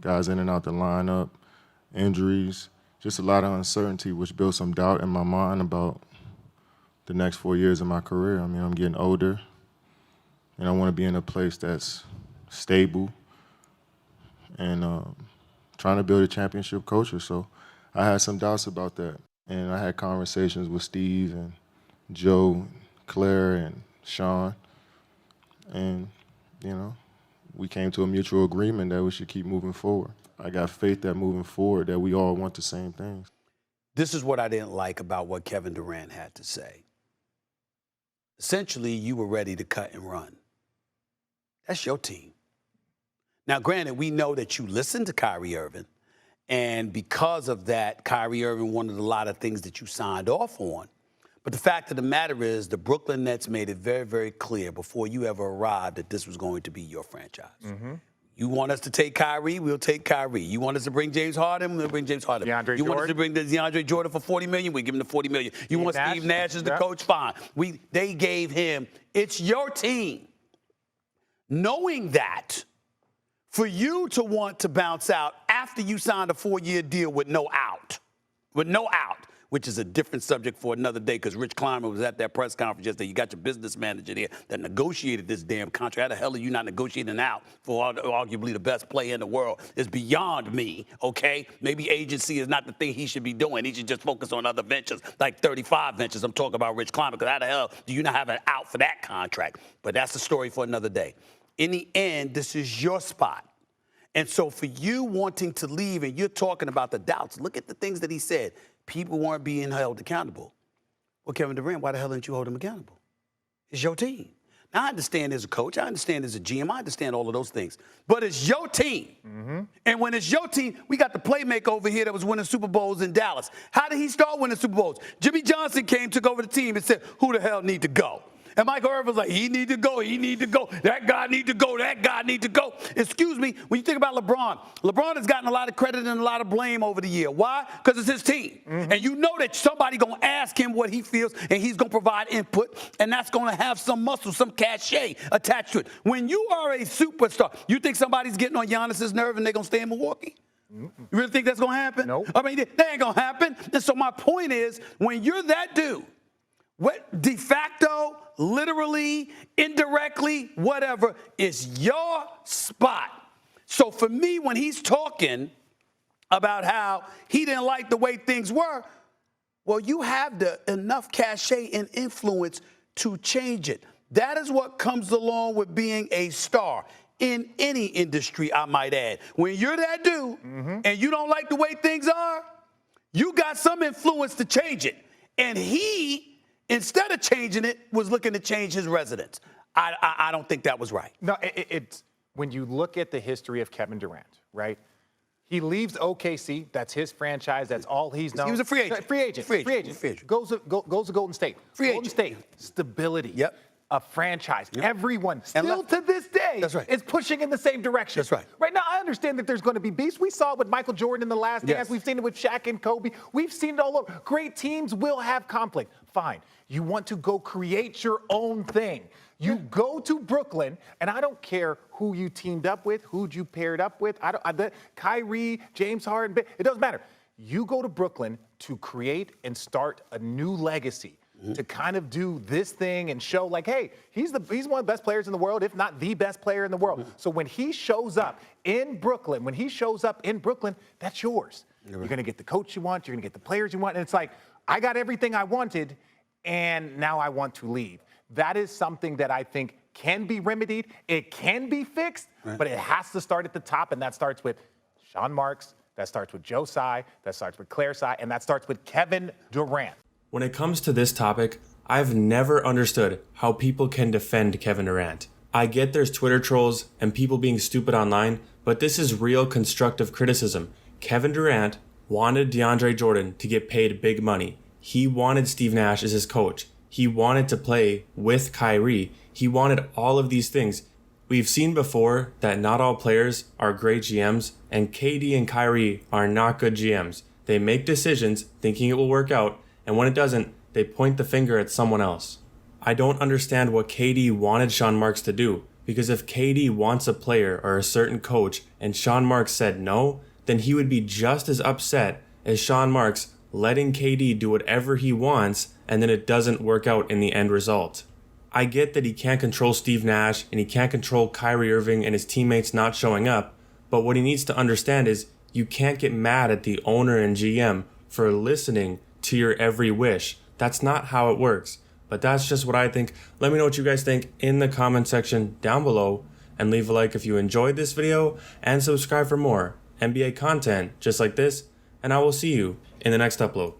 guys in and out the lineup, injuries, just a lot of uncertainty, which built some doubt in my mind about the next 4 years of my career. I mean, I'm getting older, and I want to be in a place that's stable and trying to build a championship culture. So I had some doubts about that. And I had conversations with Steve and Joe, Claire, and Sean. And, we came to a mutual agreement that we should keep moving forward. I got faith that moving forward that we all want the same things. This is what I didn't like about what Kevin Durant had to say. Essentially, you were ready to cut and run. That's your team. Now, granted, we know that you listened to Kyrie Irving, and because of that, Kyrie Irving wanted a lot of things that you signed off on. But the fact of the matter is the Brooklyn Nets made it very, very clear before you ever arrived that this was going to be your franchise. Mm-hmm. You want us to take Kyrie, we'll take Kyrie. You want us to bring James Harden, we'll bring James Harden. DeAndre you Jordan. want us to bring the DeAndre Jordan for $40 million, we give him the $40 million. You want Steve Nash as the coach, fine. They gave him, it's your team. Knowing that, for you to want to bounce out after you signed a 4-year deal with no out, which is a different subject for another day because Rich Kleiman was at that press conference yesterday. You got your business manager there that negotiated this damn contract. How the hell are you not negotiating out for arguably the best player in the world? It's beyond me, okay? Maybe agency is not the thing he should be doing. He should just focus on other ventures, like 35 ventures. I'm talking about Rich Kleiman because how the hell do you not have an out for that contract? But that's a story for another day. In the end, this is your spot. And so for you wanting to leave and you're talking about the doubts, look at the things that he said. People weren't being held accountable. Well, Kevin Durant, why the hell didn't you hold him accountable? It's your team. Now, I understand as a coach. I understand as a GM. I understand all of those things. But it's your team. Mm-hmm. And when it's your team, we got the playmaker over here that was winning Super Bowls in Dallas. How did he start winning Super Bowls? Jimmy Johnson came, took over the team, and said, who the hell need to go? And Michael Irvin was like, he need to go, he need to go. That guy need to go, that guy need to go. Excuse me, when you think about LeBron has gotten a lot of credit and a lot of blame over the year. Why? Because it's his team. Mm-hmm. And you know that somebody going to ask him what he feels, and he's going to provide input, and that's going to have some muscle, some cachet attached to it. When you are a superstar, you think somebody's getting on Giannis's nerve and they're going to stay in Milwaukee? You really think that's going to happen? Nope. I mean, that ain't going to happen. And so my point is, when you're that dude, what de facto, literally, indirectly, whatever, is your spot. So for me, when he's talking about how he didn't like the way things were, well, you have enough cachet and influence to change it. That is what comes along with being a star in any industry, I might add. When you're that dude and you don't like the way things are, you got some influence to change it. And he, instead of changing it, was looking to change his residence. I don't think that was right. No, it's when you look at the history of Kevin Durant, right? He leaves OKC. That's his franchise. That's all he's known. He was a free agent. Free agent. Goes to Golden State. Golden State. Stability. Yep. A franchise. Yep. Everyone still to this day is pushing in the same direction. That's right. Right now, I understand that there's going to be beefs. We saw it with Michael Jordan in The Last Dance. We've seen it with Shaq and Kobe. We've seen it all over. Great teams will have conflict. Fine. You want to go create your own thing. You go to Brooklyn, and I don't care who you teamed up with, who you paired up with. Kyrie, James Harden, it doesn't matter. You go to Brooklyn to create and start a new legacy. To kind of do this thing and show like, hey, he's one of the best players in the world, if not the best player in the world. So when he shows up in Brooklyn, that's yours. You're going to get the coach you want. You're going to get the players you want. And it's like, I got everything I wanted, and now I want to leave. That is something that I think can be remedied. It can be fixed, but it has to start at the top, and that starts with Sean Marks, that starts with Joe Tsai, that starts with Claire Tsai, and that starts with Kevin Durant. When it comes to this topic, I've never understood how people can defend Kevin Durant. I get there's Twitter trolls and people being stupid online, but this is real constructive criticism. Kevin Durant wanted DeAndre Jordan to get paid big money. He wanted Steve Nash as his coach. He wanted to play with Kyrie. He wanted all of these things. We've seen before that not all players are great GMs, and KD and Kyrie are not good GMs. They make decisions thinking it will work out, and when it doesn't, they point the finger at someone else. I don't understand what KD wanted Sean Marks to do. Because if KD wants a player or a certain coach and Sean Marks said no, then he would be just as upset as Sean Marks letting KD do whatever he wants and then it doesn't work out in the end result. I get that he can't control Steve Nash and he can't control Kyrie Irving and his teammates not showing up, but what he needs to understand is you can't get mad at the owner and GM for listening to your every wish. That's not how it works. But that's just what I think. Let me know what you guys think in the comment section down below, and leave a like if you enjoyed this video, and subscribe for more NBA content just like this, and I will see you in the next upload.